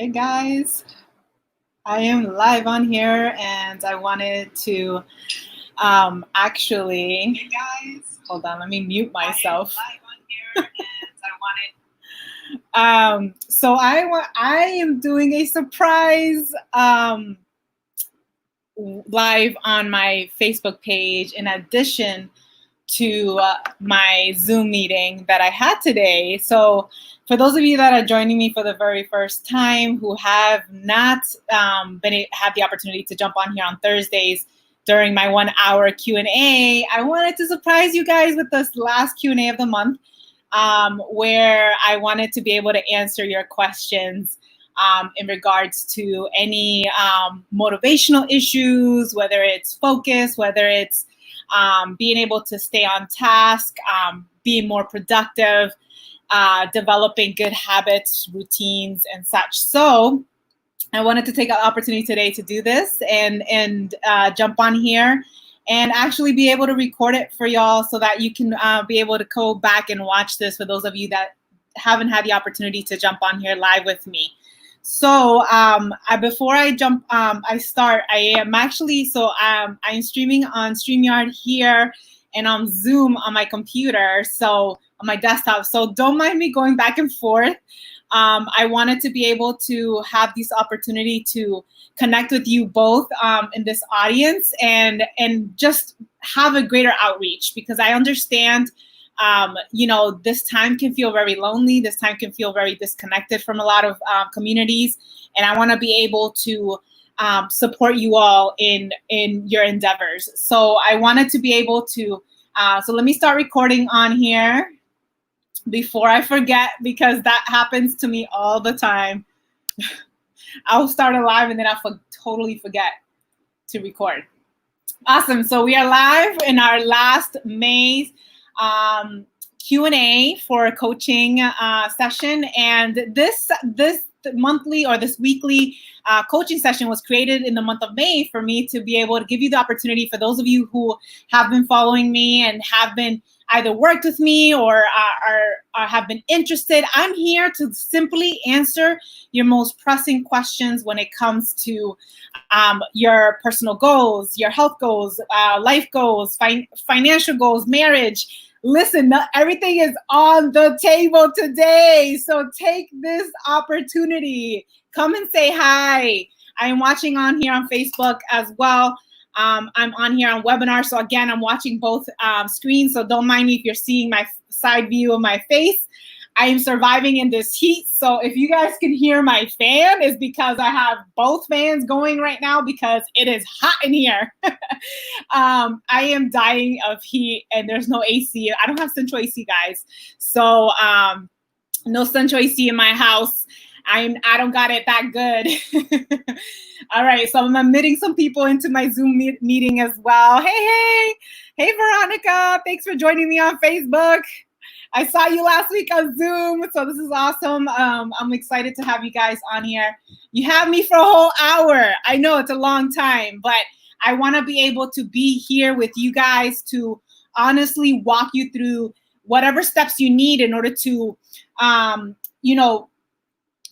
Hey guys, I am live on here and I wanted to Hey guys, hold on, let me mute myself. I am live on here and I am doing a surprise live on my Facebook page in addition to my Zoom meeting that I had today. So for those of you that are joining me for the very first time who have not had the opportunity to jump on here on Thursdays during my 1 hour Q&A, I wanted to surprise you guys with this last Q&A of the month where I wanted to be able to answer your questions in regards to any motivational issues, whether it's focus, whether it's being able to stay on task, being more productive, developing good habits, routines, and such. So I wanted to take an opportunity today to do this and jump on here and actually be able to record it for y'all so that you can be able to go back and watch this for those of you that haven't had the opportunity to jump on here live with me. So before I jump, I start, I'm streaming on StreamYard here and on Zoom on my computer, so on my desktop. So don't mind me going back and forth. I wanted to be able to have this opportunity to connect with you both in this audience and just have a greater outreach, because I understand this time can feel very lonely. This time can feel very disconnected from a lot of communities. And I want to be able to support you all in your endeavors. So I wanted to be able to, so let me start recording on here before I forget, because that happens to me all the time. I'll start a live and then I'll totally forget to record. Awesome. So we are live in our last May Q&A for a coaching session, and this monthly or this weekly coaching session was created in the month of May for me to be able to give you the opportunity, for those of you who have been following me and have been either worked with me or have been interested. I'm here to simply answer your most pressing questions when it comes to your personal goals, your health goals, life goals, financial goals, marriage. Listen, everything is on the table today. So take this opportunity. Come and say hi. I'm watching on here on Facebook as well. I'm on here on webinar. So again, I'm watching both screens. So don't mind me if you're seeing my side view of my face. I am surviving in this heat. So if you guys can hear my fan, is because I have both fans going right now because it is hot in here. I am dying of heat and there's no AC. I don't have central AC, guys. So no central AC in my house. I don't got it that good. All right, so I'm admitting some people into my Zoom meeting as well. Hey, Veronica, thanks for joining me on Facebook. I saw you last week on Zoom, so this is awesome. I'm excited to have you guys on here. You have me for a whole hour. I know it's a long time, but I want to be able to be here with you guys to honestly walk you through whatever steps you need in order to,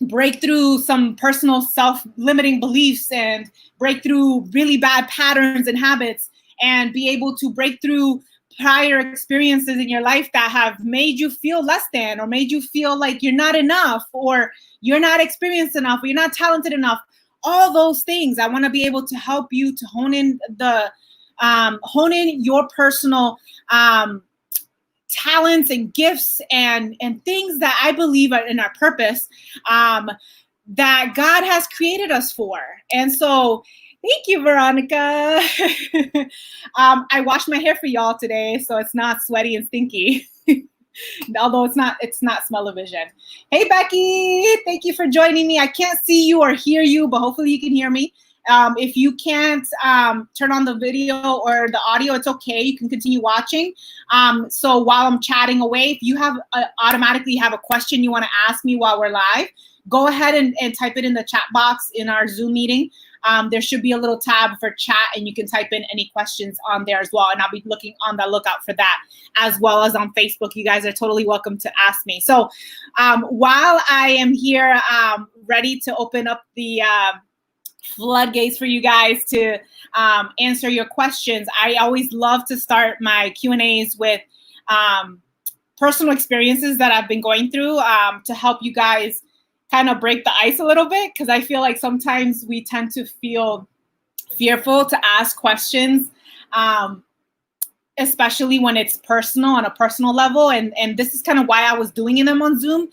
break through some personal self-limiting beliefs and break through really bad patterns and habits, and be able to break through prior experiences in your life that have made you feel less than, or made you feel like you're not enough, or you're not experienced enough, or you're not talented enough. All those things, I want to be able to help you to hone in your personal talents and gifts and things that I believe are in our purpose that God has created us for. And so thank you, Veronica. I washed my hair for y'all today, so it's not sweaty and stinky. Although it's not smell-o-vision. Hey, Becky, thank you for joining me. I can't see you or hear you, but hopefully you can hear me. If you can't turn on the video or the audio, it's okay. You can continue watching. So while I'm chatting away, if you have automatically have a question you want to ask me while we're live, go ahead and type it in the chat box in our Zoom meeting. there should be a little tab for chat, and you can type in any questions on there as well. And I'll be looking on the lookout for that, as well as on Facebook. You guys are totally welcome to ask me. So while I am here ready to open up the floodgates for you guys to answer your questions, I always love to start my Q&As with personal experiences that I've been going through to help you guys kind of break the ice a little bit, because I feel like sometimes we tend to feel fearful to ask questions, especially when it's personal, on a personal level. And this is kind of why I was doing them on Zoom,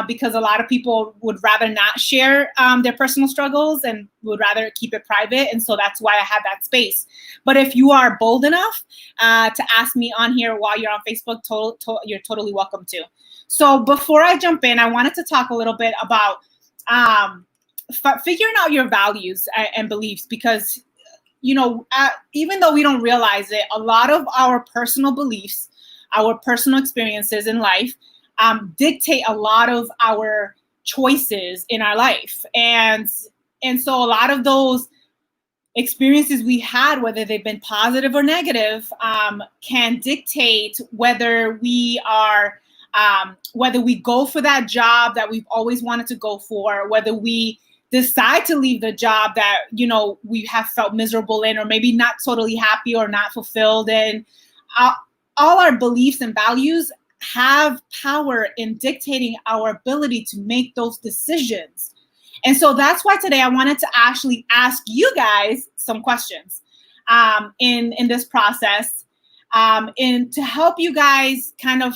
because a lot of people would rather not share their personal struggles and would rather keep it private. And so that's why I had that space. But if you are bold enough to ask me on here while you're on Facebook, you're totally welcome to. So before I jump in, I wanted to talk a little bit about figuring out your values and beliefs, because even though we don't realize it, a lot of our personal beliefs, our personal experiences in life dictate a lot of our choices in our life. And so a lot of those experiences we had, whether they've been positive or negative, can dictate whether we go for that job that we've always wanted to go for, whether we decide to leave the job that we have felt miserable in, or maybe not totally happy or not fulfilled in. All our beliefs and values have power in dictating our ability to make those decisions. And so that's why today I wanted to actually ask you guys some questions in this process, and to help you guys kind of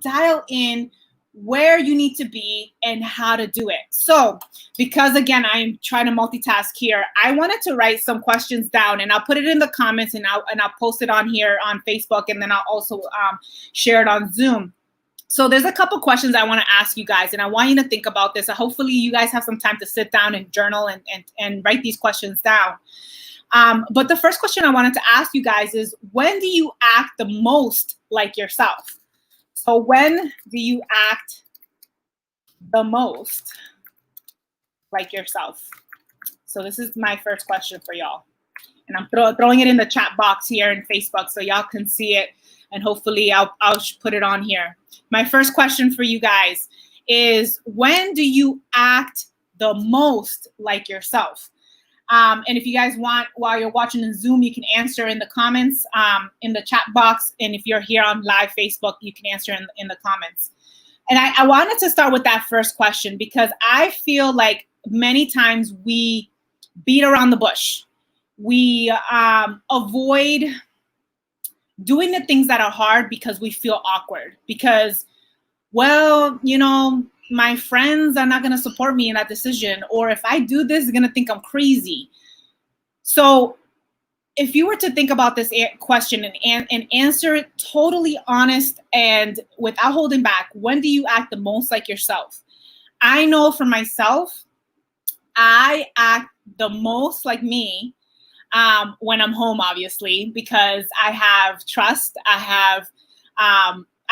dial in where you need to be and how to do it. So, because again, I'm trying to multitask here, I wanted to write some questions down, and I'll put it in the comments, and I'll post it on here on Facebook, and then I'll also share it on Zoom. So there's a couple questions I want to ask you guys, and I want you to think about this. Hopefully you guys have some time to sit down and journal and write these questions down. But the first question I wanted to ask you guys is, when do you act the most like yourself? So when do you act the most like yourself? So this is my first question for y'all. And I'm throwing it in the chat box here in Facebook so y'all can see it. And hopefully I'll put it on here. My first question for you guys is, when do you act the most like yourself? And if you guys want, while you're watching in Zoom, you can answer in the comments in the chat box. And if you're here on live Facebook, you can answer in the comments. And I wanted to start with that first question, because I feel like many times we beat around the bush. We avoid doing the things that are hard because we feel awkward, because, well, my friends are not going to support me in that decision, or if I do this, they're going to think I'm crazy. So if you were to think about this question and answer it totally honest and without holding back, when do you act the most like yourself? I know for myself, I act the most like me when I'm home, obviously, because I have trust.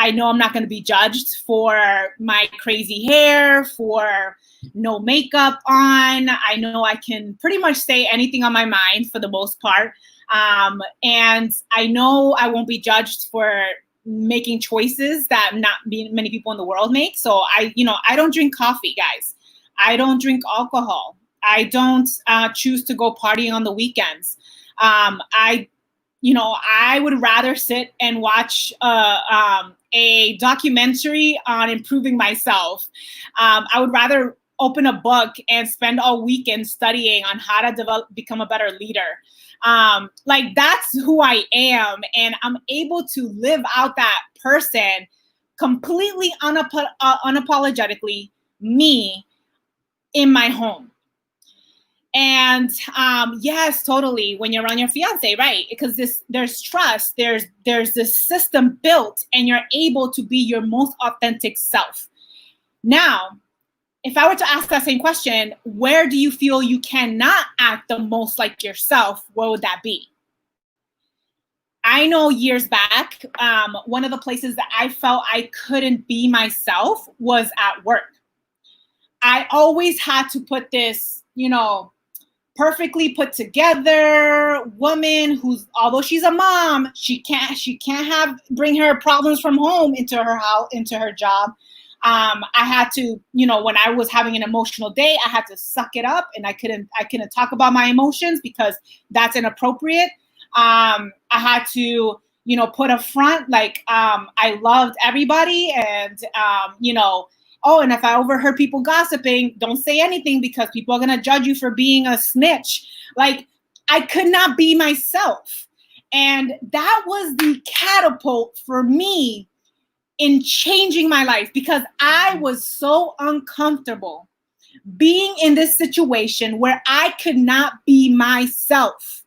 I know I'm not going to be judged for my crazy hair, for no makeup on. I know I can pretty much say anything on my mind for the most part. And I know I won't be judged for making choices that not many people in the world make. So I don't drink coffee, guys. I don't drink alcohol. I don't choose to go partying on the weekends. I would rather sit and watch a documentary on improving myself. I would rather open a book and spend all weekend studying on how to become a better leader. Like, that's who I am. And I'm able to live out that person completely unapologetically, me, in my home. And yes, totally. When you're around your fiance, right? Because there's trust, there's this system built, and you're able to be your most authentic self. Now, if I were to ask that same question, where do you feel you cannot act the most like yourself? Where would that be? I know years back, one of the places that I felt I couldn't be myself was at work. I always had to put this, perfectly put together woman who's, although she's a mom, she can't bring her problems from home into her house, into her job. I had to, when I was having an emotional day, I had to suck it up, and I couldn't talk about my emotions because that's inappropriate. I had to, put a front, like, I loved everybody, and, oh, and if I overheard people gossiping, don't say anything because people are going to judge you for being a snitch. Like, I could not be myself. And that was the catapult for me in changing my life, because I was so uncomfortable being in this situation where I could not be myself,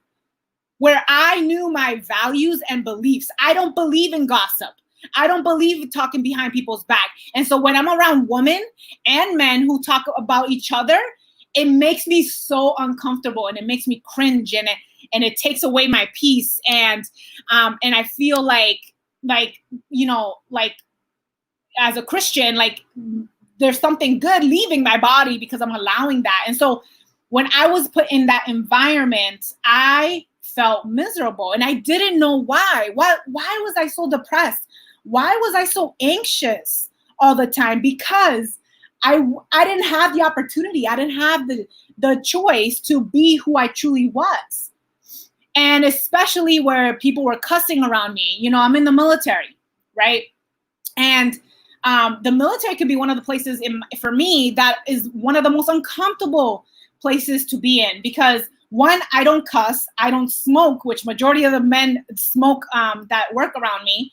where I knew my values and beliefs. I don't believe in gossip. I don't believe in talking behind people's back. And so when I'm around women and men who talk about each other, it makes me so uncomfortable, and it makes me cringe, and it takes away my peace. And I feel like as a Christian, like, there's something good leaving my body because I'm allowing that. And so when I was put in that environment, I felt miserable, and I didn't know why. Why was I so depressed? Why was I so anxious all the time? Because I didn't have the opportunity. I didn't have the choice to be who I truly was. And especially where people were cussing around me. I'm in the military, right? And the military could be one of the places for me that is one of the most uncomfortable places to be in, because one, I don't cuss, I don't smoke, which majority of the men smoke that work around me.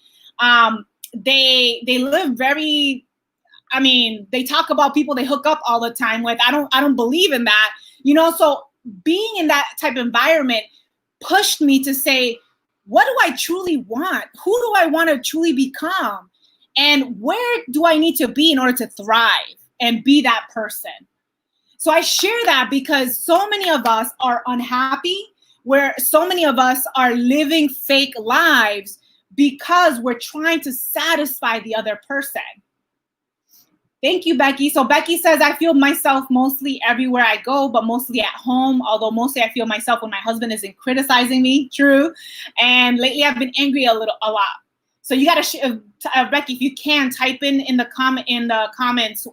They live very, they talk about people they hook up all the time with. I don't believe in that, so being in that type of environment pushed me to say, what do I truly want? Who do I want to truly become? And where do I need to be in order to thrive and be that person? So I share that because so many of us are unhappy, where so many of us are living fake lives because we're trying to satisfy the other person. Thank you, Becky. So Becky says, I feel myself mostly everywhere I go, but mostly at home, although mostly I feel myself when my husband isn't criticizing me. True. And lately I've been angry a lot. So you got to, Becky, if you can, type in the comments,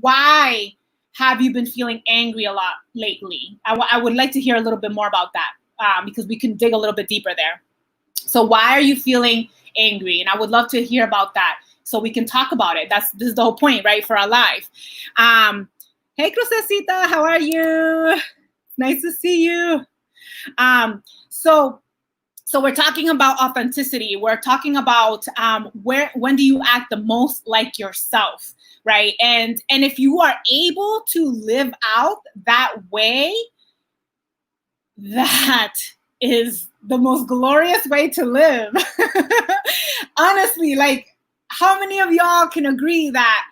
why have you been feeling angry a lot lately? I would like to hear a little bit more about that, because we can dig a little bit deeper there. So why are you feeling angry? And I would love to hear about that so we can talk about it. This is the whole point, right, for our life. Hey, Crucecita, how are you? Nice to see you. So we're talking about authenticity. We're talking about when do you act the most like yourself, right? And if you are able to live out that way, that is the most glorious way to live. Honestly, like, how many of y'all can agree that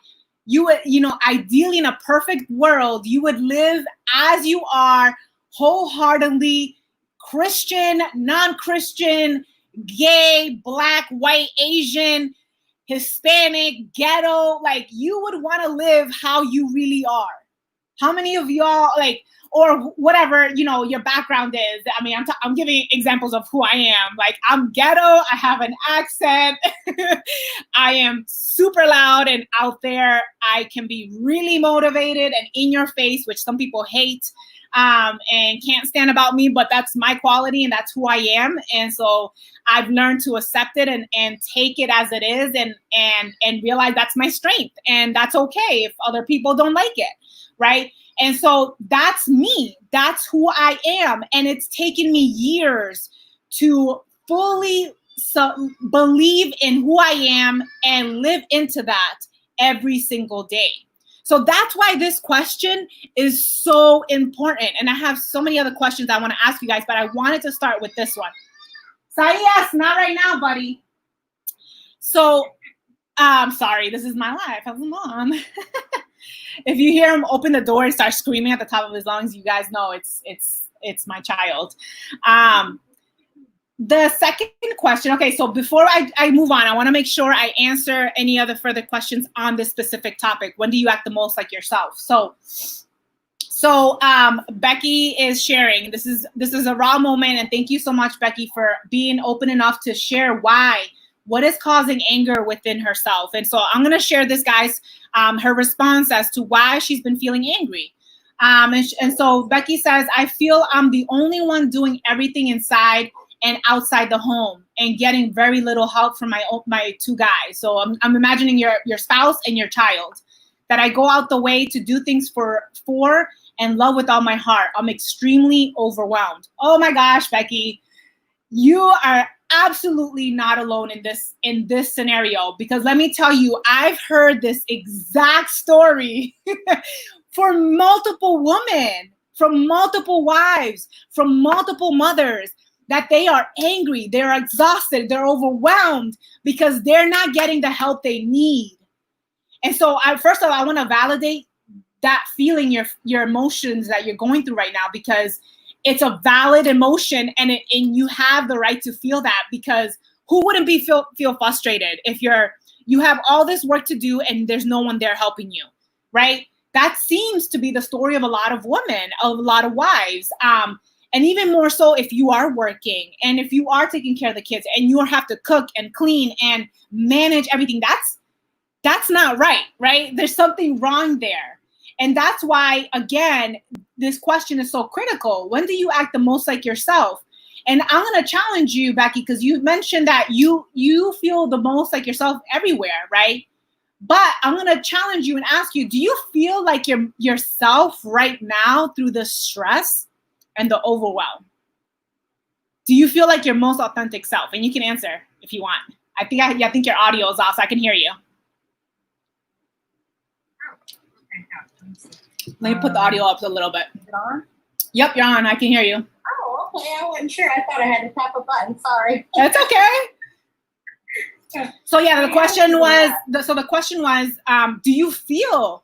you would, ideally in a perfect world, you would live as you are, wholeheartedly, Christian, non-Christian, gay, black, white, Asian, Hispanic, ghetto, like, you would want to live how you really are. How many of y'all, like, or whatever, your background is. I'm giving examples of who I am. Like, I'm ghetto, I have an accent, I am super loud and out there. I can be really motivated and in your face, which some people hate and can't stand about me, but that's my quality and that's who I am. And so I've learned to accept it and take it as it is and realize that's my strength, and that's okay if other people don't like it, right? And so that's me. That's who I am. And it's taken me years to fully believe in who I am and live into that every single day. So that's why this question is so important. And I have so many other questions I want to ask you guys, but I wanted to start with this one. Yes, not right now, buddy. So, sorry, this is my life as a mom. If you hear him open the door and start screaming at the top of his lungs, you guys know it's my child. The second question, okay, so before I move on, I want to make sure I answer any other further questions on this specific topic. When do you act the most like yourself? So So Becky is sharing. This is a raw moment, and thank you so much, Becky, for being open enough to share what is causing anger within herself. And so I'm gonna share this, guys, her response as to why she's been feeling angry. And so Becky says, I feel I'm the only one doing everything inside and outside the home and getting very little help from my two guys. So I'm imagining your spouse and your child, that I go out the way to do things for and love with all my heart. I'm extremely overwhelmed. Oh my gosh, Becky, you are absolutely not alone in this scenario, because let me tell you, I've heard this exact story for multiple women, from multiple wives, from multiple mothers, that they are angry, they're exhausted, they're overwhelmed because they're not getting the help they need. And so first of all, I want to validate that feeling, your emotions that you're going through right now, because it's a valid emotion, and you have the right to feel that, because who wouldn't feel frustrated if you have all this work to do and there's no one there helping you, right? That seems to be the story of a lot of women, of a lot of wives. And even more so if you are working and if you are taking care of the kids and you have to cook and clean and manage everything. That's not right, right? There's something wrong there. And that's why, again, this question is so critical. When do you act the most like yourself? And I'm going to challenge you, Becky, because you mentioned that you feel the most like yourself everywhere, right? But I'm going to challenge you and ask you, do you feel like you're yourself right now through the stress and the overwhelm? Do you feel like your most authentic self? And you can answer if you want. I think your audio is off, so I can hear you. Let me put the audio up a little bit. Is it on? Yep, you're on. I can hear you. Oh, okay. I wasn't sure. I thought I had to tap a button. Sorry. That's okay. So yeah, the question was, do you feel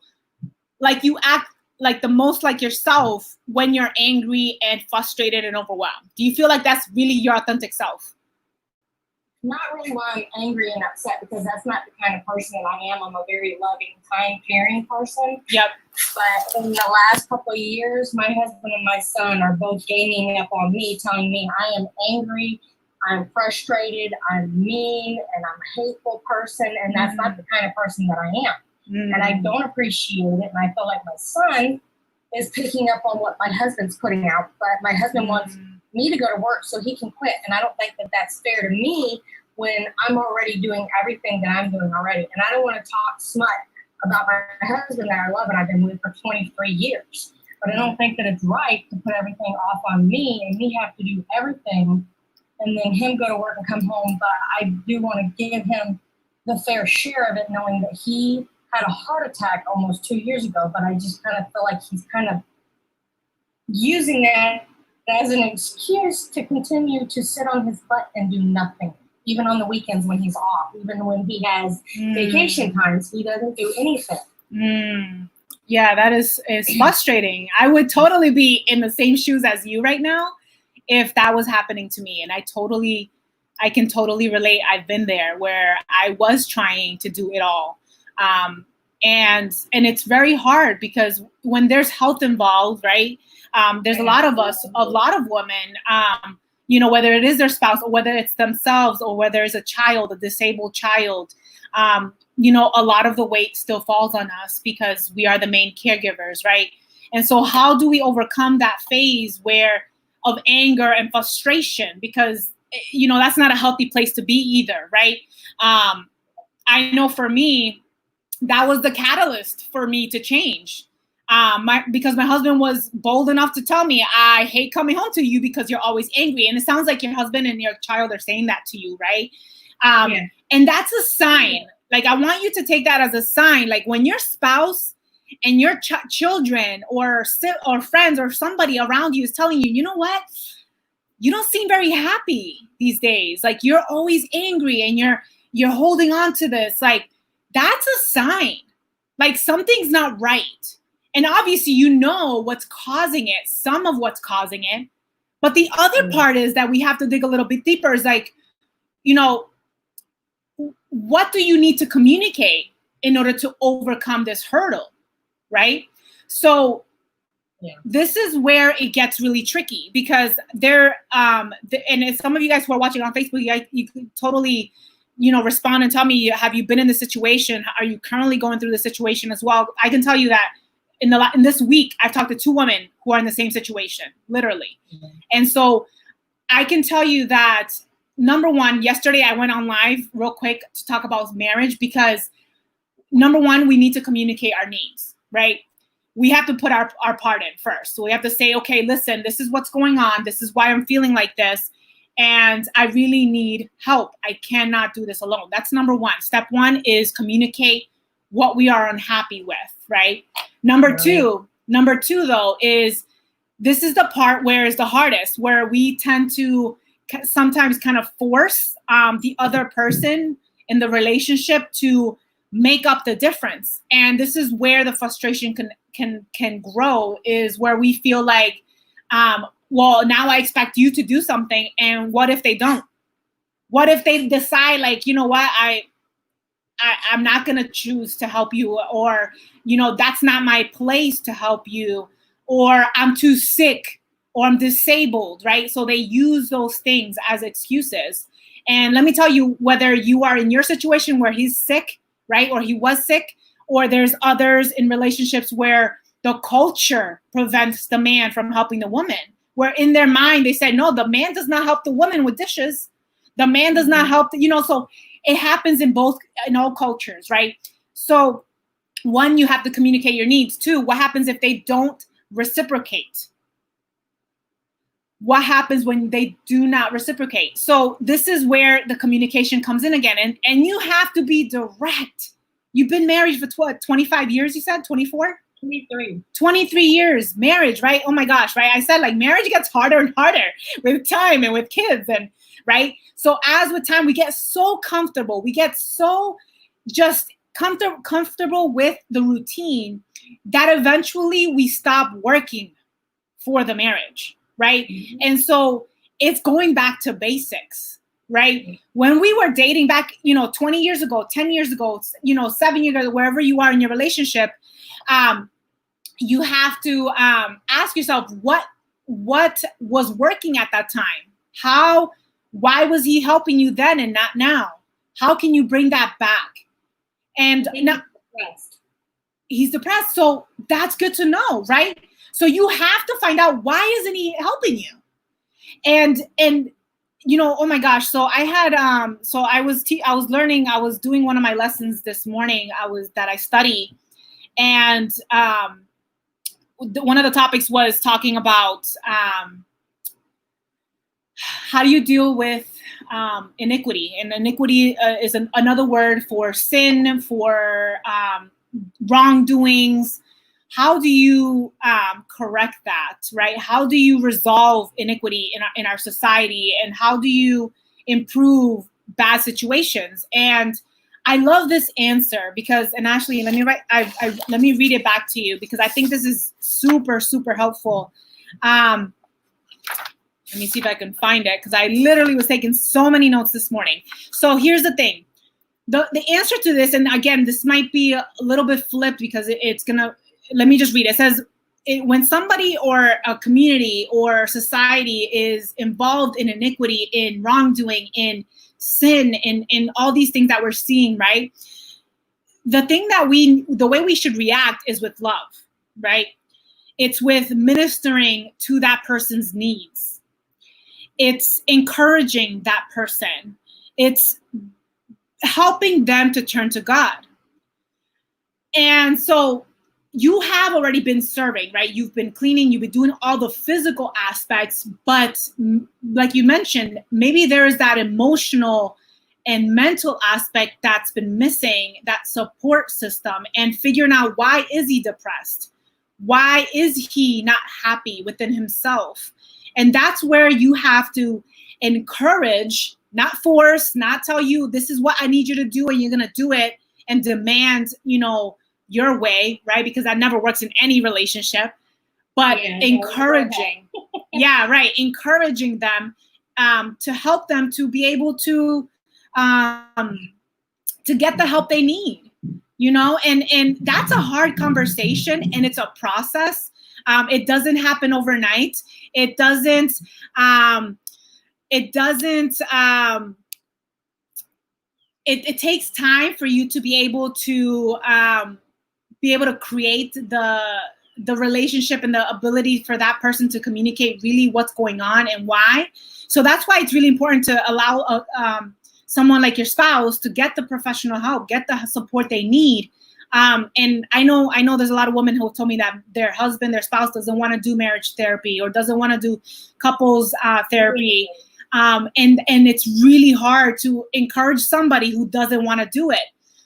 like you act like the most like yourself when you're angry and frustrated and overwhelmed? Do you feel like that's really your authentic self? Not really when I'm angry and upset, because that's not the kind of person that I am. I'm a very loving, kind, caring person. Yep. But in the last couple of years, my husband and my son are both gaining up on me, telling me I am angry, I'm frustrated, I'm mean, and I'm a hateful person. And that's not the kind of person that I am. And I don't appreciate it. And I feel like my son is picking up on what my husband's putting out. But my husband wants me to go to work so he can quit. And I don't think that that's fair to me when I'm already doing everything that I'm doing already. And I don't want to talk smut about my husband that I love and I've been with for 23 years. But I don't think that it's right to put everything off on me and me have to do everything and then him go to work and come home. But I do want to give him the fair share of it, knowing that he had a heart attack almost 2 years ago. But I just kind of feel like he's kind of using that as an excuse to continue to sit on his butt and do nothing, even on the weekends when he's off, even when he has vacation times, he doesn't do anything. Yeah, that is frustrating. I would totally be in the same shoes as you right now if that was happening to me. And I can totally relate. I've been there where I was trying to do it all. And it's very hard because when there's health involved, right? There's a lot of women, whether it is their spouse or whether it's themselves or whether it's a child, a disabled child, a lot of the weight still falls on us because we are the main caregivers, right? And so how do we overcome that phase of anger and frustration? Because, that's not a healthy place to be either, right? I know for me, that was the catalyst for me to change. Because my husband was bold enough to tell me, I hate coming home to you because you're always angry. And it sounds like your husband and your child are saying that to you, right? And that's a sign. Like, I want you to take that as a sign. Like, when your spouse and your children or friends or somebody around you is telling you, you know what? You don't seem very happy these days. Like, you're always angry and you're holding on to this. Like, that's a sign. Like, something's not right. And obviously, what's causing it, some of what's causing it. But the other part is that we have to dig a little bit deeper is like, what do you need to communicate in order to overcome this hurdle, right? So Yeah. This is where it gets really tricky, because and as some of you guys who are watching on Facebook, you can totally, respond and tell me, have you been in this situation? Are you currently going through the situation as well? I can tell you that in this week, I've talked to 2 women who are in the same situation, literally. Mm-hmm. And so I can tell you that, number one, yesterday I went on live real quick to talk about marriage, because number one, we need to communicate our needs, right? We have to put our part in first. So we have to say, okay, listen, this is what's going on. This is why I'm feeling like this. And I really need help. I cannot do this alone. That's number one. Step one is communicate what we are unhappy with, right? Number two, though, is this is the part where is the hardest, where we tend to sometimes kind of force the other person in the relationship to make up the difference. And this is where the frustration can grow, is where we feel like, well, now I expect you to do something, and what if they don't? What if they decide, like, you know what, I'm not gonna choose to help you, or that's not my place to help you, or I'm too sick, or I'm disabled, right? So they use those things as excuses. And let me tell you, whether you are in your situation where he's sick, right, or he was sick, or there's others in relationships where the culture prevents the man from helping the woman, where in their mind they say, no, the man does not help the woman with dishes. The man does not help, so it happens in all cultures, right? So one, you have to communicate your needs. Two, what happens if they don't reciprocate? What happens when they do not reciprocate? So this is where the communication comes in again. And you have to be direct. You've been married for 25 years, you said? 24? 23 years marriage, right? Oh my gosh, right? I said, like, marriage gets harder and harder with time and with kids, and right? So as with time, we get so comfortable. We get so just comfortable with the routine that eventually we stop working for the marriage, right? Mm-hmm. And so it's going back to basics, right? Mm-hmm. When we were dating back, 20 years ago, 10 years ago, 7 years ago, wherever you are in your relationship, you have to ask yourself, what was working at that time? Why was he helping you then and not now? How can you bring that back? And he's depressed. So that's good to know, right? So you have to find out, why isn't he helping you? And oh my gosh. So I had, I was doing one of my lessons this morning, that I study. And one of the topics was talking about how do you deal with iniquity? And iniquity is another word for sin, for wrongdoings. How do you correct that, right? How do you resolve iniquity in our society? And how do you improve bad situations? And I love this answer because, and Ashley, let me read it back to you, because I think this is super, super helpful. Let me see if I can find it, because I literally was taking so many notes this morning. So here's the thing. The answer to this, and again, this might be a little bit flipped, because let me just read it. It says, when somebody or a community or society is involved in iniquity, in wrongdoing, in sin, in all these things that we're seeing, right? The way we should react is with love, right? It's with ministering to that person's needs. It's encouraging that person. It's helping them to turn to God. And so you have already been serving, right? You've been cleaning, you've been doing all the physical aspects, but like you mentioned, maybe there is that emotional and mental aspect that's been missing, that support system, and figuring out, why is he depressed? Why is he not happy within himself? And that's where you have to encourage, not force, not tell you, this is what I need you to do, and you're going to do it, and demand, your way, right? Because that never works in any relationship. But encouraging, encouraging them to help them to be able to get the help they need, and that's a hard conversation, and it's a process. It doesn't happen overnight. It doesn't it takes time for you to be able to create the relationship and the ability for that person to communicate really what's going on and why. So that's why it's really important to allow someone like your spouse to get the professional help, get the support they need. And I know there's a lot of women who have told me that their husband, their spouse doesn't want to do marriage therapy or doesn't want to do couples therapy. And it's really hard to encourage somebody who doesn't want to do it.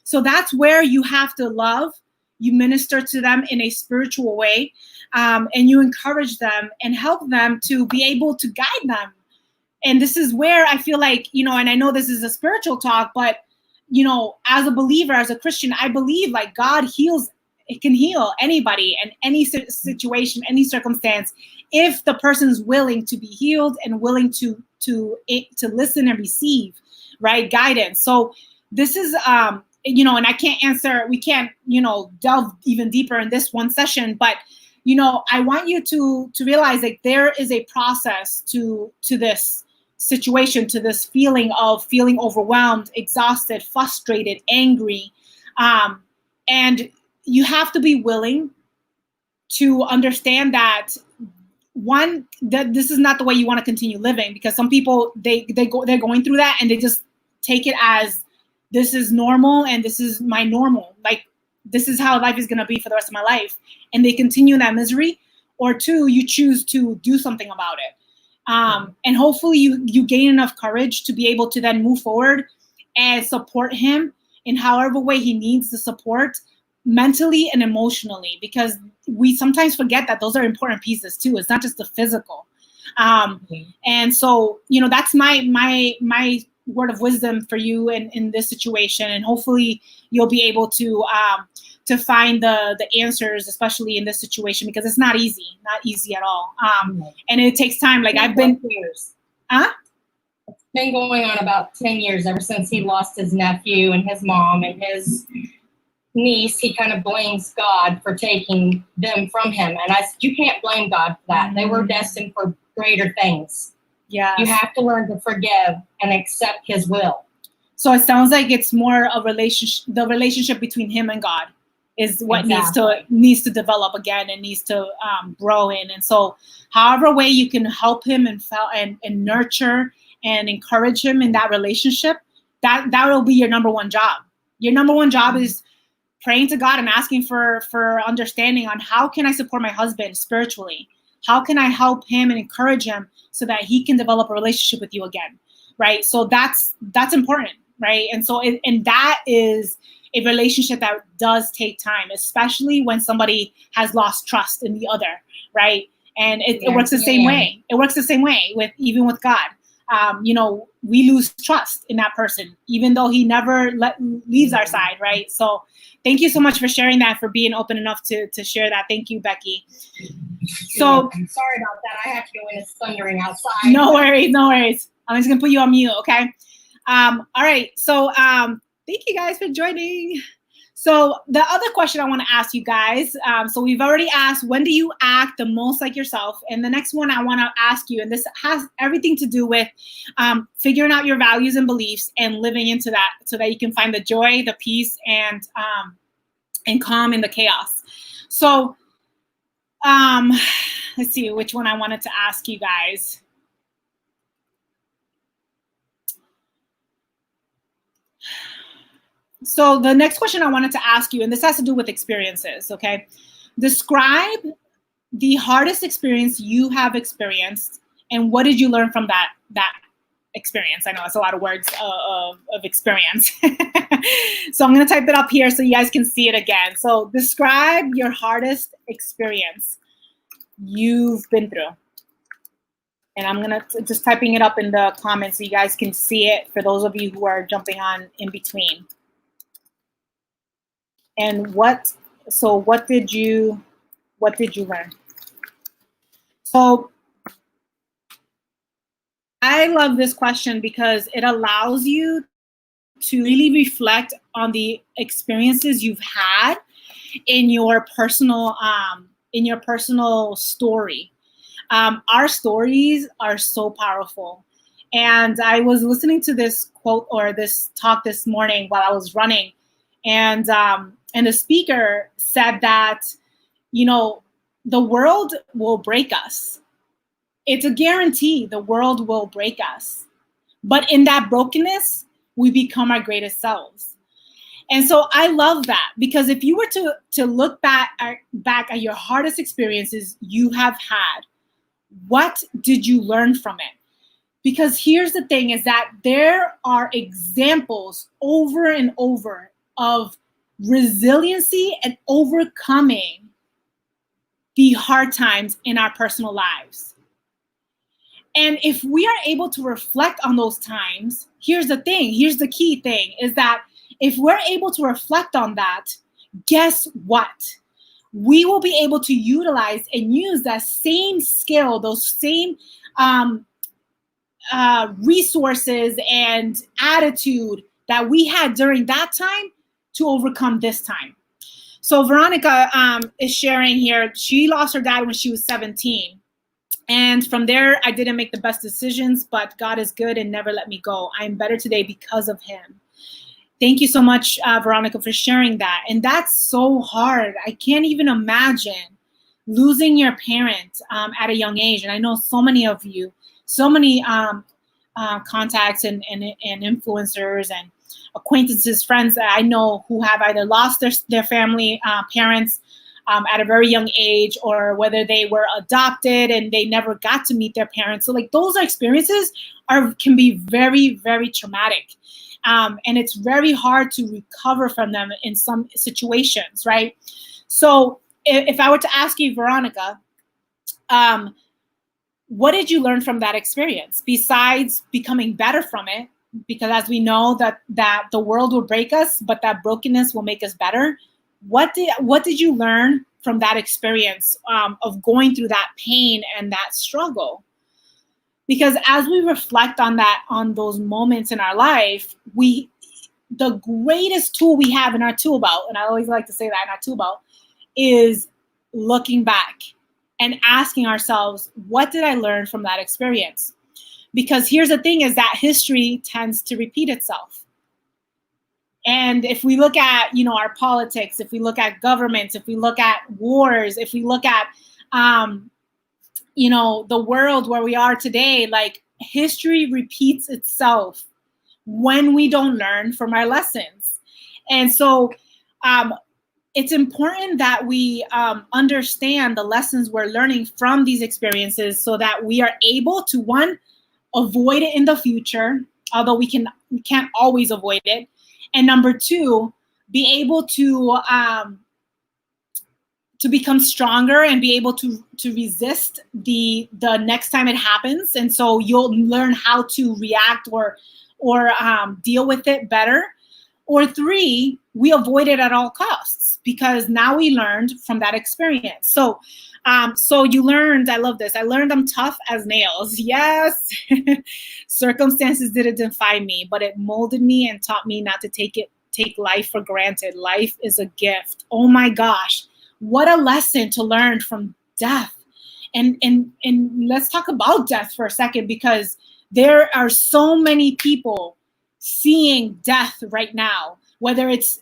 So that's where you have to love. You minister to them in a spiritual way, and you encourage them and help them to be able to guide them. And this is where I feel like, and I know this is a spiritual talk, but, as a believer, as a Christian, I believe like God heals. It can heal anybody and any situation, any circumstance, if the person's willing to be healed and willing to listen and receive, right, guidance. So this is, and I can't answer, we can't, delve even deeper in this one session, but, I want you to realize that there is a process to this situation, to this feeling overwhelmed, exhausted, frustrated, angry. And you have to be willing to understand that that this is not the way you want to continue living, because some people, they're going through that and they just take it as, this is normal and this is my normal. Like, this is how life is going to be for the rest of my life. And they continue in that misery. Or two, you choose to do something about it. And hopefully you gain enough courage to be able to then move forward and support him in however way he needs the support, mentally and emotionally, because we sometimes forget that those are important pieces too. It's not just the physical. And so, that's my word of wisdom for you in this situation, and hopefully you'll be able to find the answers, especially in this situation, because it's not easy at all. And it takes time. Like, I've been years. It's been going on about 10 years, ever since he lost his nephew and his mom and his niece. He kind of blames God for taking them from him, and I said, you can't blame God for that. They were destined for greater things. Yeah, you have to learn to forgive and accept his will. So it sounds like it's more a relationship. The relationship between him and God is what needs to develop again and needs to grow in. And so, however way you can help him and nurture and encourage him in that relationship, that will be your number one job. Your number one job is praying to God and asking for understanding on how can I support my husband spiritually. How can I help him and encourage him so that he can develop a relationship with you again, right? So that's important, right? And so, and that is a relationship that does take time, especially when somebody has lost trust in the other, right? And it works the same way. It works the same way even with God. We lose trust in that person, even though he never leaves our side, right? So thank you so much for sharing that, for being open enough to share that. Thank you, Becky. So I'm sorry about that. I have to go in. It's thundering outside. No worries. I'm just gonna put you on mute, okay? All right. So thank you guys for joining. So the other question I want to ask you guys, so we've already asked, when do you act the most like yourself? And the next one I want to ask you, and this has everything to do with figuring out your values and beliefs and living into that, so that you can find the joy, the peace, and calm in the chaos. So let's see which one I wanted to ask you guys. So the next question I wanted to ask you, and this has to do with experiences, okay? Describe the hardest experience you have experienced, and what did you learn from that experience? I know it's a lot of words of experience. So I'm gonna type it up here so you guys can see it again. So describe your hardest experience you've been through. And I'm gonna just typing it up in the comments so you guys can see it, for those of you who are jumping on in between. And what did you learn? So I love this question because it allows you to really reflect on the experiences you've had in your personal in your personal story. Our stories are so powerful. And I was listening to this quote or this talk this morning while I was running, and the speaker said that, you know, the world will break us. It's a guarantee. The world will break us, but in that brokenness, we become our greatest selves. And so I love that, because if you were to look back at your hardest experiences you have had, what did you learn from it? Because here's the thing, is that there are examples over and over of resiliency and overcoming the hard times in our personal lives. And if we are able to reflect on those times, here's the thing, here's the key thing, is that if we're able to reflect on that, guess what? We will be able to utilize and use that same skill, those same resources and attitude that we had during that time to overcome this time. So Veronica is sharing here, she lost her dad when she was 17. And from there, I didn't make the best decisions, but God is good and never let me go. I am better today because of him. Thank you so much, Veronica, for sharing that. And that's so hard. I can't even imagine losing your parent at a young age. And I know so many of you, so many contacts and influencers and acquaintances, friends that I know who have either lost their family, parents at a very young age, or whether they were adopted and they never got to meet their parents. So like those experiences can be very, very traumatic. And it's very hard to recover from them in some situations, right? So if I were to ask you, Veronica, what did you learn from that experience besides becoming better from it? Because as we know that the world will break us, but that brokenness will make us better. What did you learn from that experience of going through that pain and that struggle? Because as we reflect on those moments in our life, the greatest tool we have in our tool belt, and I always like to say that, in our tool belt, is looking back and asking ourselves, what did I learn from that experience? Because here's the thing, is that history tends to repeat itself. And if we look at, our politics, if we look at governments, if we look at wars, if we look at, the world where we are today, like history repeats itself when we don't learn from our lessons. And so it's important that we understand the lessons we're learning from these experiences so that we are able to, one, avoid it in the future, although we can't always avoid it. And number two, be able to become stronger and be able to resist the next time it happens. And so you'll learn how to react or deal with it better. Or three, we avoid it at all costs because now we learned from that experience. So you learned, I love this, I learned I'm tough as nails. Yes, circumstances didn't define me, but it molded me and taught me not to take life for granted. Life is a gift. Oh my gosh, what a lesson to learn from death. And let's talk about death for a second, because there are so many people seeing death right now, whether it's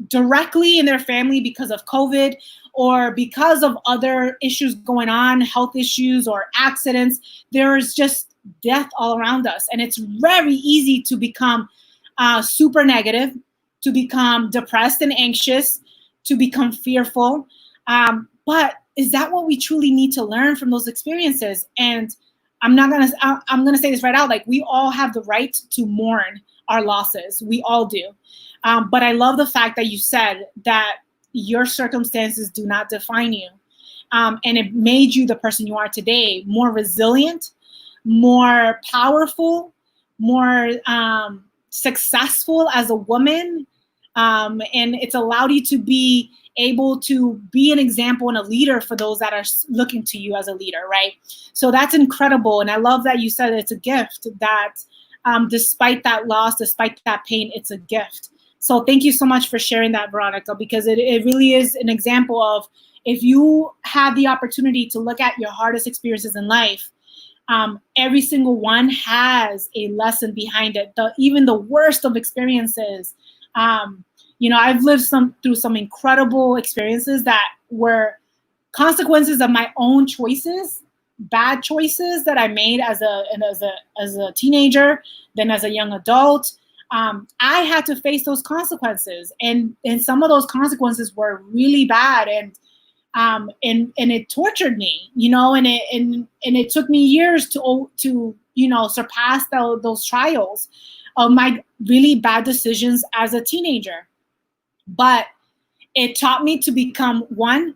directly in their family because of COVID or because of other issues going on, health issues or accidents. There is just death all around us. And it's very easy to become super negative, to become depressed and anxious, to become fearful. But is that what we truly need to learn from those experiences? And I'm gonna say this right out, like we all have the right to mourn our losses. We all do. But I love the fact that you said that your circumstances do not define you. And it made you the person you are today, more resilient, more powerful, more successful as a woman. And it's allowed you to be able to be an example and a leader for those that are looking to you as a leader, right? So that's incredible. And I love that you said it's a gift, that despite that loss, despite that pain, it's a gift. So thank you so much for sharing that, Veronica, because it really is an example of, if you have the opportunity to look at your hardest experiences in life, every single one has a lesson behind it. Even the worst of experiences, I've lived through some incredible experiences that were consequences of my own choices, bad choices that I made as a teenager, then as a young adult. I had to face those consequences, and some of those consequences were really bad, and it tortured me, and it took me years to surpass those trials of my really bad decisions as a teenager. But it taught me to become, one,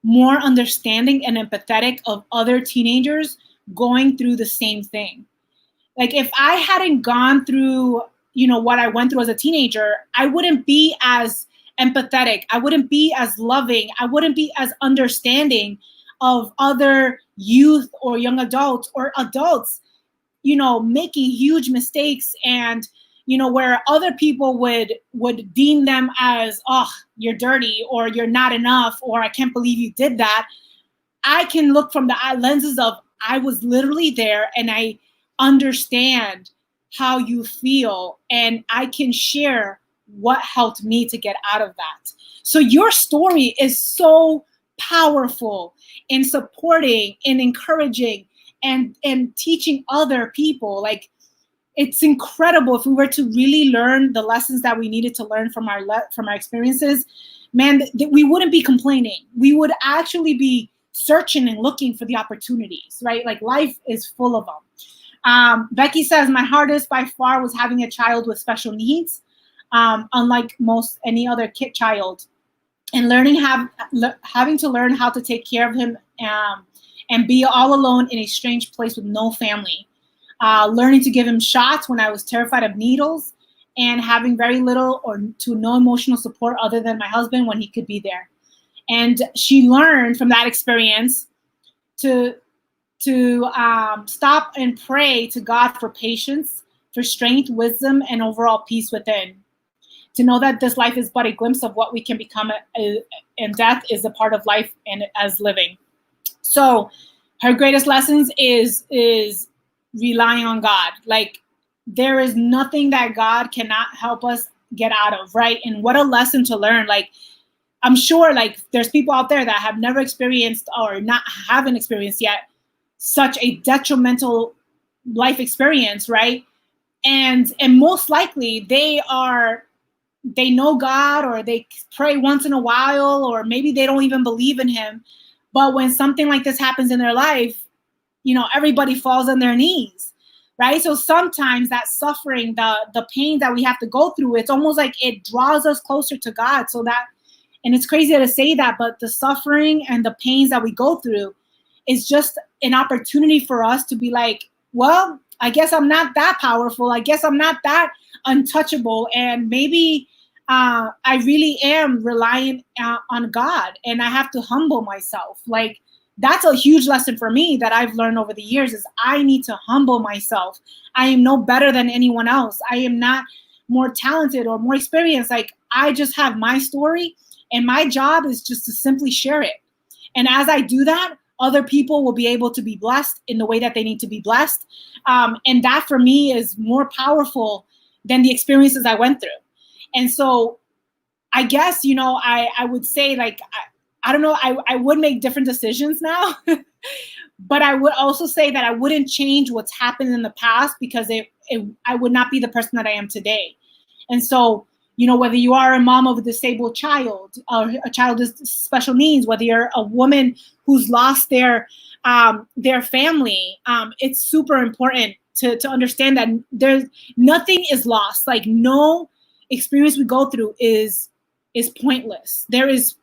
more understanding and empathetic of other teenagers going through the same thing. Like, if I hadn't gone through, what I went through as a teenager, I wouldn't be as empathetic. I wouldn't be as loving. I wouldn't be as understanding of other youth or young adults or adults, making huge mistakes, and, where other people would deem them as, oh, you're dirty, or you're not enough, or I can't believe you did that. I can look from the lenses of, I was literally there, and I understand how you feel, and I can share what helped me to get out of that. So your story is so powerful in supporting and encouraging and teaching other people. Like, it's incredible. If we were to really learn the lessons that we needed to learn from our experiences, man, we wouldn't be complaining. We would actually be searching and looking for the opportunities, right? Like, life is full of them. Becky says, my hardest by far was having a child with special needs, unlike most any other child, and having to learn how to take care of him, and be all alone in a strange place with no family. Learning to give him shots when I was terrified of needles, and having very little or to no emotional support other than my husband when he could be there. And she learned from that experience to stop and pray to God for patience, for strength, wisdom, and overall peace within. To know that this life is but a glimpse of what we can become, and death is a part of life and as living. So her greatest lessons is relying on God. Like, there is nothing that God cannot help us get out of, right? And what a lesson to learn. Like, I'm sure, like, there's people out there that have never experienced, or haven't experienced yet, such a detrimental life experience, right? And most likely they know God, or they pray once in a while, or maybe they don't even believe in him. But when something like this happens in their life, everybody falls on their knees, right? So sometimes that suffering, the pain that we have to go through, it's almost like it draws us closer to God. And it's crazy to say that, but the suffering and the pains that we go through is just an opportunity for us to be like, well, I guess I'm not that powerful. I guess I'm not that untouchable. And maybe I really am relying on God, and I have to humble myself. Like, that's a huge lesson for me that I've learned over the years, is I need to humble myself. I am no better than anyone else. I am not more talented or more experienced. Like, I just have my story, and my job is just to simply share it. And as I do that, other people will be able to be blessed in the way that they need to be blessed. And that for me is more powerful than the experiences I went through. And so I guess, I would say, like, I don't know, I would make different decisions now, but I would also say that I wouldn't change what's happened in the past, because I would not be the person that I am today. And so, whether you are a mom of a disabled child, or a child with special needs, whether you're a woman who's lost their family, it's super important to understand that nothing is lost. Like, no experience we go through is pointless. There is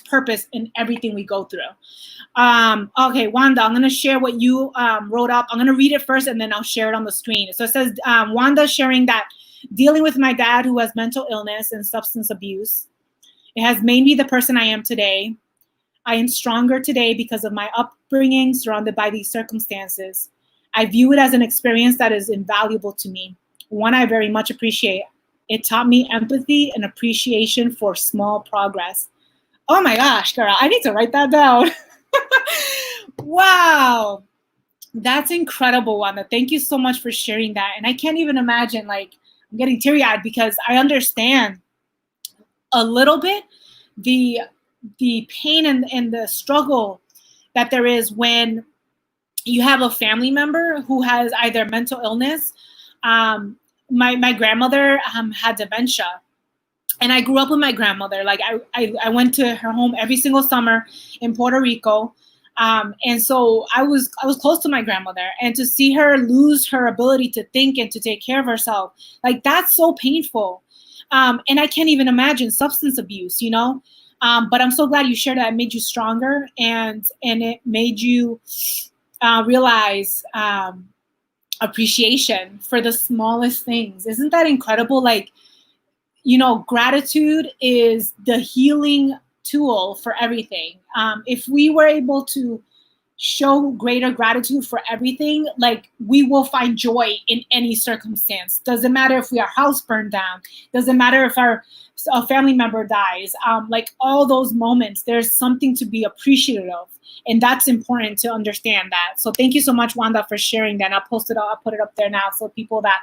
purpose in everything we go through. Okay, Wanda, I'm going to share what you wrote up. I'm going to read it first, and then I'll share it on the screen. So it says, Wanda sharing that dealing with my dad, who has mental illness and substance abuse, it has made me the person I am today. I am stronger today because of my upbringing surrounded by these circumstances. I view it as an experience that is invaluable to me, one I very much appreciate. It taught me empathy and appreciation for small progress. Oh my gosh, girl, I need to write that down. Wow. That's incredible, Wanda. Thank you so much for sharing that. And I can't even imagine, like, I'm getting teary-eyed because I understand a little bit the pain and the struggle that there is when you have a family member who has either mental illness. My grandmother had dementia, and I grew up with my grandmother. Like I went to her home every single summer in Puerto Rico. And so I was close to my grandmother, and to see her lose her ability to think and to take care of herself, like, that's so painful. And I can't even imagine substance abuse, you know? But I'm so glad you shared that. It made you stronger, and it made you realize appreciation for the smallest things. Isn't that incredible? Like, you know, gratitude is the healing tool for everything. If we were able to show greater gratitude for everything, like, we will find joy in any circumstance. Doesn't matter if our house burned down. Doesn't matter if a family member dies. Like, all those moments, there's something to be appreciative of. And that's important to understand that. So thank you so much, Wanda, for sharing that. I'll put it up there now so people that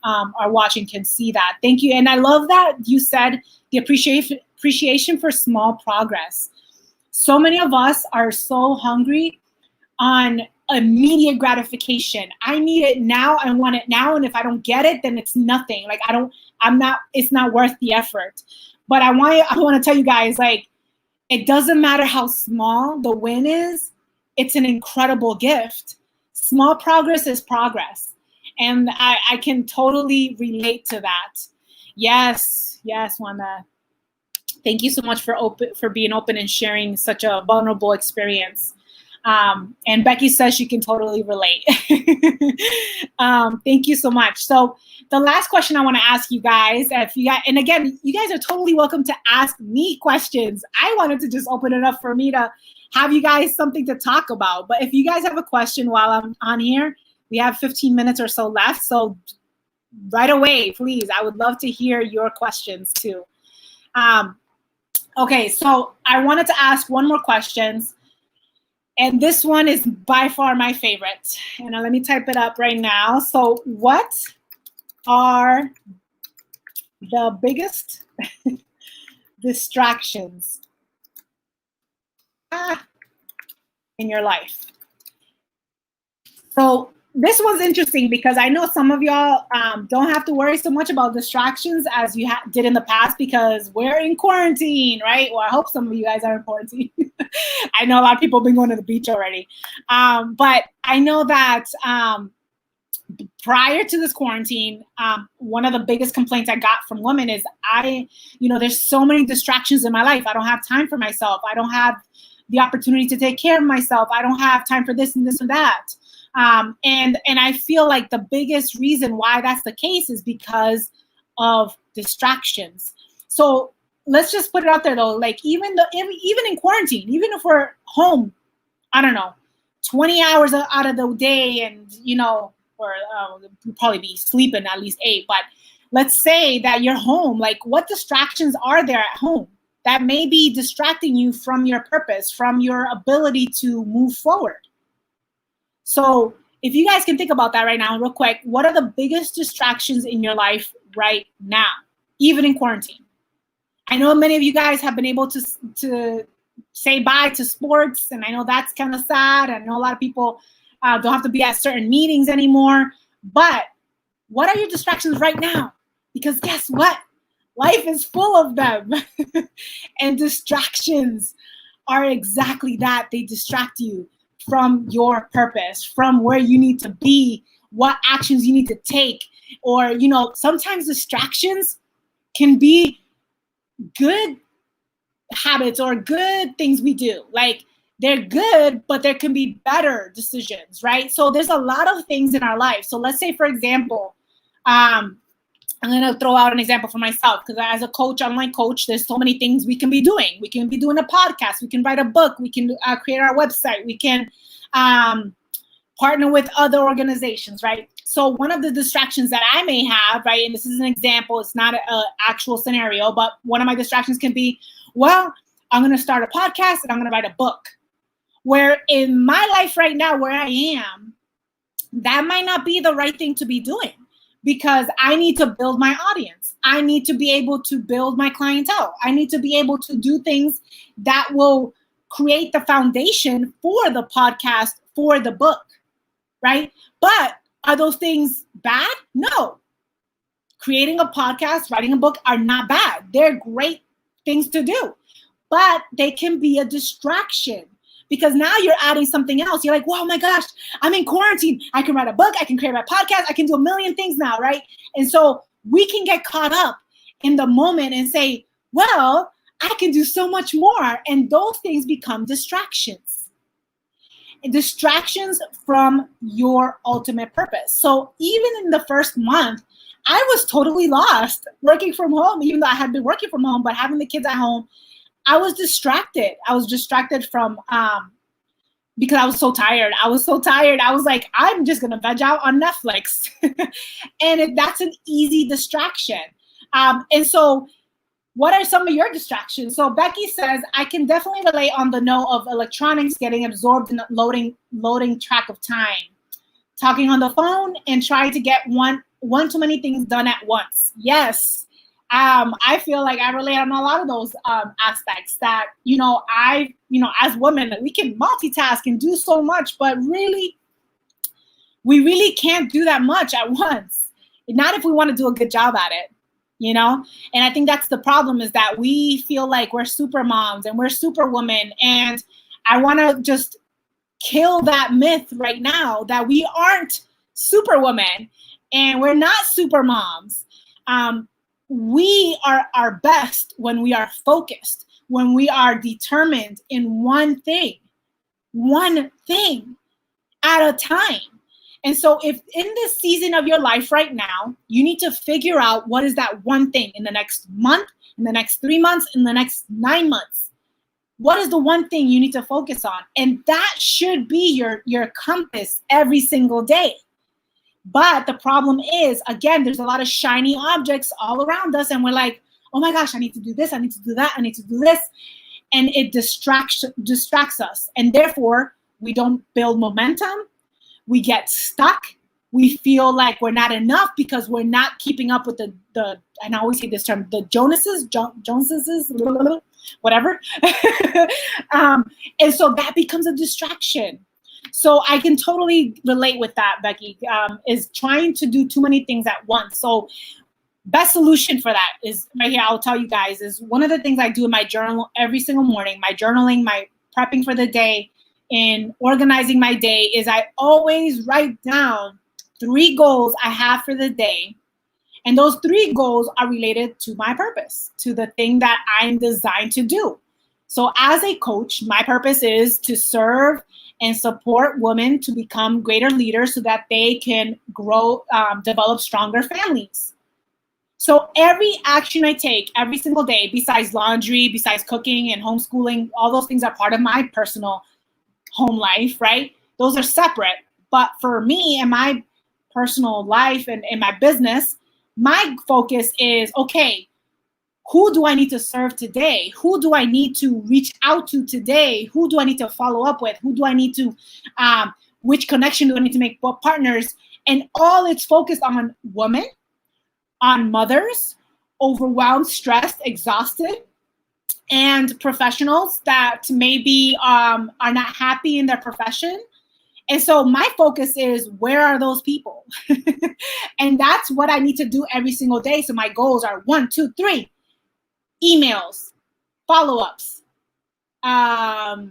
are watching can see that. Thank you. And I love that you said the appreciation for small progress. So many of us are so hungry on immediate gratification. I need it now. I want it now. And if I don't get it, then it's nothing. Like, it's not worth the effort. But I want to tell you guys, like, it doesn't matter how small the win is. It's an incredible gift. Small progress is progress. And I can totally relate to that. Yes, Wanda. Thank you so much for being open and sharing such a vulnerable experience. And Becky says she can totally relate. Thank you so much. So the last question I want to ask you guys, and again, you guys are totally welcome to ask me questions. I wanted to just open it up for me to have you guys something to talk about. But if you guys have a question while I'm on here, we have 15 minutes or so left. So right away, please. I would love to hear your questions too. Okay, so I wanted to ask one more question. And this one is by far my favorite. And let me type it up right now. So what are the biggest distractions in your life? So this one's interesting because I know some of y'all don't have to worry so much about distractions as you did in the past because we're in quarantine, right? Well, I hope some of you guys are in quarantine. I know a lot of people have been going to the beach already. But I know that prior to this quarantine, one of the biggest complaints I got from women is there's so many distractions in my life. I don't have time for myself. I don't have the opportunity to take care of myself. I don't have time for this and this and that. And I feel like the biggest reason why that's the case is because of distractions. So let's just put it out there though, like even in quarantine, even if we're home, I don't know, 20 hours out of the day and, you'll probably be sleeping at least 8, but let's say that you're home, like what distractions are there at home that may be distracting you from your purpose, from your ability to move forward? So if you guys can think about that right now real quick, what are the biggest distractions in your life right now, even in quarantine? I know many of you guys have been able to say bye to sports, and I know that's kind of sad. I know a lot of people don't have to be at certain meetings anymore, but what are your distractions right now? Because guess what? Life is full of them. And distractions are exactly that. They distract you from your purpose, from where you need to be, what actions you need to take. Or, sometimes distractions can be good habits or good things we do. Like they're good, but there can be better decisions, right? So there's a lot of things in our life. So let's say, for example, I'm going to throw out an example for myself because as a coach, online coach, there's so many things we can be doing. We can be doing a podcast. We can write a book. We can create our website. We can partner with other organizations, right? So one of the distractions that I may have, right, and this is an example, it's not an actual scenario, but one of my distractions can be, well, I'm going to start a podcast and I'm going to write a book. Where in my life right now, where I am, that might not be the right thing to be doing, because I need to build my audience. I need to be able to build my clientele. I need to be able to do things that will create the foundation for the podcast, for the book, right? But are those things bad? No. Creating a podcast, writing a book are not bad. They're great things to do, but they can be a distraction, because now you're adding something else. You're like, oh my gosh, I'm in quarantine. I can write a book. I can create my podcast. I can do a million things now, right? And so we can get caught up in the moment and say, well, I can do so much more. And those things become distractions. And distractions from your ultimate purpose. So even in the first month, I was totally lost working from home, even though I had been working from home, but having the kids at home, I was distracted. I was distracted from, because I was so tired. I was like, I'm just going to veg out on Netflix. And that's an easy distraction. And so what are some of your distractions? So Becky says, I can definitely relate on the note of electronics getting absorbed in loading track of time. Talking on the phone and trying to get one too many things done at once. Yes. I feel like I relate on a lot of those aspects that, as women, we can multitask and do so much, but really, we really can't do that much at once. Not if we want to do a good job at it, And I think that's the problem, is that we feel like we're super moms and we're super women. And I want to just kill that myth right now that we aren't super women and we're not super moms. We are our best when we are focused, when we are determined in one thing at a time. And so if in this season of your life right now, you need to figure out what is that one thing in the next month, in the next 3 months, in the next 9 months. What is the one thing you need to focus on? And that should be your compass every single day. But the problem is, again, there's a lot of shiny objects all around us. And we're like, oh my gosh, I need to do this. I need to do that. I need to do this. And it distracts us. And therefore, we don't build momentum. We get stuck. We feel like we're not enough because we're not keeping up with the and I always say this term, the Joneses, whatever. And so that becomes a distraction. So I can totally relate with that, Becky, is trying to do too many things at once. So best solution for that is right here, I'll tell you guys, is one of the things I do in my journal every single morning, my journaling, my prepping for the day, and organizing my day, is I always write down 3 goals I have for the day. And those 3 goals are related to my purpose, to the thing that I'm designed to do. So as a coach, my purpose is to serve and support women to become greater leaders so that they can grow, develop stronger families. So every action I take every single day, besides laundry, besides cooking and homeschooling, all those things are part of my personal home life, right? Those are separate. But for me and my personal life and in my business, my focus is, okay, who do I need to serve today? Who do I need to reach out to today? Who do I need to follow up with? Who do I need to, which connection do I need to make with partners? And all it's focused on women, on mothers, overwhelmed, stressed, exhausted, and professionals that maybe are not happy in their profession. And so my focus is, where are those people? And that's what I need to do every single day. So my goals are 1, 2, 3. Emails, follow-ups, networking,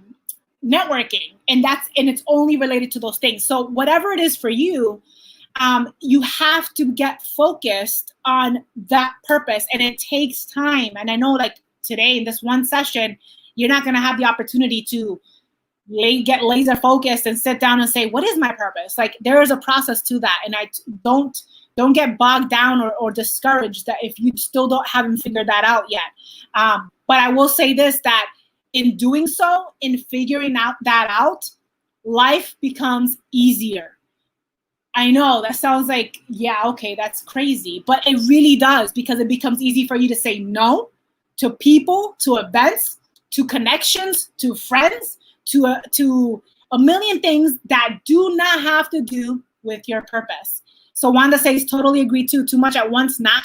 and it's only related to those things. So whatever it is for you, you have to get focused on that purpose, and it takes time. And I know, like today in this one session, you're not going to have the opportunity to get laser focused and sit down and say, what is my purpose? Like, there is a process to that, and I don't get bogged down or discouraged that if you still haven't figured that out yet. But I will say this, that in doing so, in figuring that out, life becomes easier. I know that sounds like, yeah, okay, that's crazy. But it really does, because it becomes easy for you to say no to people, to events, to connections, to friends, to a million things that do not have to do with your purpose. So Wanda says, totally agree too. Too much at once, not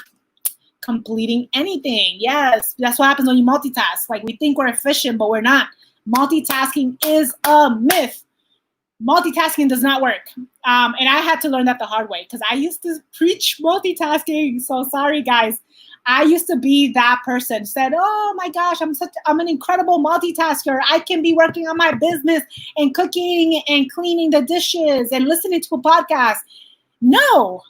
completing anything. Yes, that's what happens when you multitask. Like, we think we're efficient, but we're not. Multitasking is a myth. Multitasking does not work. And I had to learn that the hard way, because I used to preach multitasking. So sorry, guys. I used to be that person, said, oh my gosh, I'm an incredible multitasker. I can be working on my business and cooking and cleaning the dishes and listening to a podcast. No,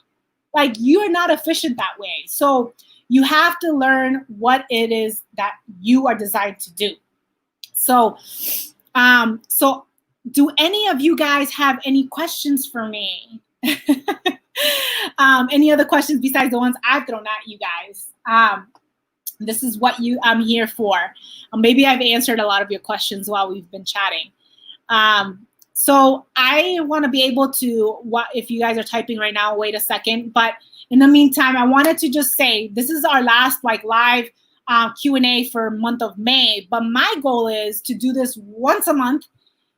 like, you're not efficient that way. So you have to learn what it is that you are designed to do. So, do any of you guys have any questions for me? Any other questions besides the ones I've thrown at you guys? This is what I'm here for. Maybe I've answered a lot of your questions while we've been chatting. So I want to be able to, if you guys are typing right now, wait a second. But in the meantime, I wanted to just say, this is our last live Q&A for month of May. But my goal is to do this once a month,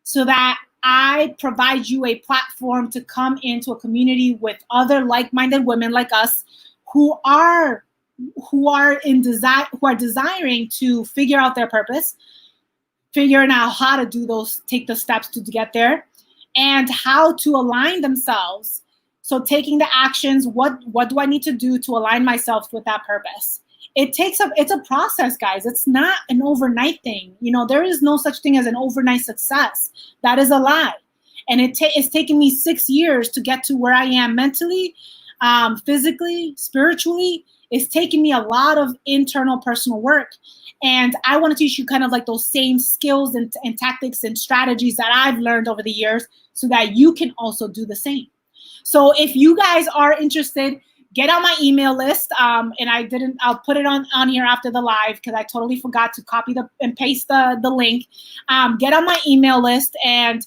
so that I provide you a platform to come into a community with other like-minded women like us, who are desiring to figure out their purpose, figuring out how to take the steps to get there, and how to align themselves. So taking the actions, what do I need to do to align myself with that purpose? It's a process, guys. It's not an overnight thing. There is no such thing as an overnight success. That is a lie. And it's taken me 6 years to get to where I am mentally, physically, spiritually. It's taken me a lot of internal personal work. And I want to teach you kind of like those same skills and tactics and strategies that I've learned over the years, so that you can also do the same. So if you guys are interested, get on my email list. And I'll put it on here after the live, because I totally forgot to copy and paste the link. Get on my email list and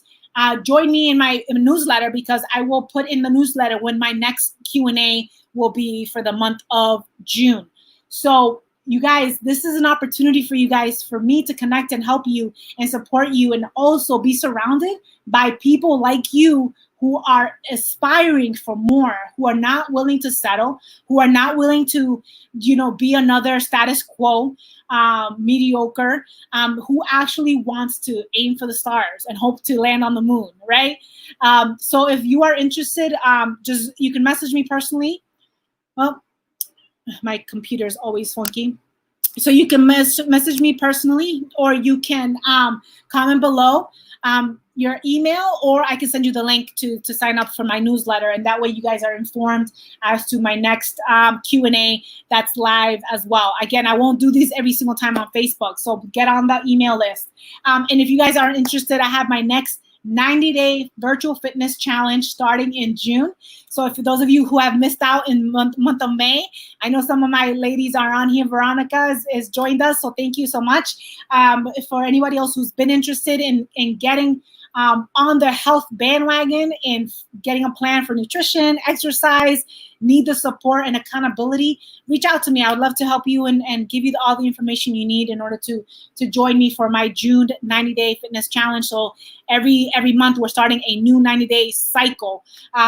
join me in my newsletter, because I will put in the newsletter when my next Q&A will be for the month of June. So you guys, this is an opportunity for you guys, for me to connect and help you and support you, and also be surrounded by people like you who are aspiring for more, who are not willing to settle, who are not willing to, be another status quo, mediocre, who actually wants to aim for the stars and hope to land on the moon, right? So if you are interested, you can message me personally. Well, my computer is always funky. So you can message me personally, or you can comment below your email, or I can send you the link to sign up for my newsletter. And that way you guys are informed as to my next Q&A that's live as well. Again, I won't do these every single time on Facebook, so get on the email list. And if you guys aren't interested, I have my next 90-day virtual fitness challenge starting in June. So for those of you who have missed out in month of May, I know some of my ladies are on here. Veronica is joined us, so thank you so much. For anybody else who's been interested in getting on the health bandwagon and getting a plan for nutrition, exercise, need the support and accountability, reach out to me. I would love to help you and give you all the information you need in order to join me for my June 90-day fitness challenge. So every month we're starting a new 90-day cycle.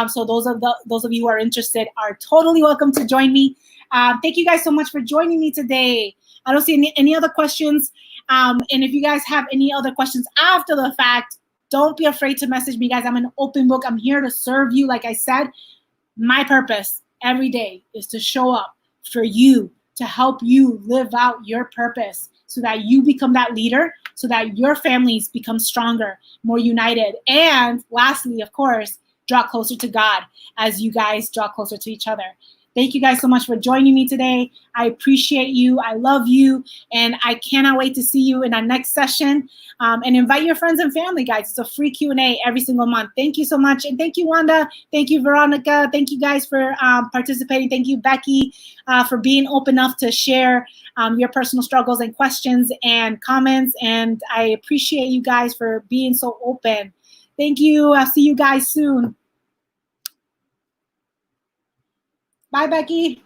So those of you who are interested are totally welcome to join me. Thank you guys so much for joining me today. I don't see any other questions. And if you guys have any other questions after the fact, don't be afraid to message me, guys. I'm an open book. I'm here to serve you. Like I said, my purpose every day is to show up for you, to help you live out your purpose, so that you become that leader, so that your families become stronger, more united. And lastly, of course, draw closer to God as you guys draw closer to each other. Thank you guys so much for joining me today. I appreciate you. I love you. And I cannot wait to see you in our next session. And invite your friends and family, guys. It's a free Q&A every single month. Thank you so much. And thank you, Wanda. Thank you, Veronica. Thank you guys for participating. Thank you, Becky, for being open enough to share your personal struggles and questions and comments. And I appreciate you guys for being so open. Thank you. I'll see you guys soon. Bye, Becky.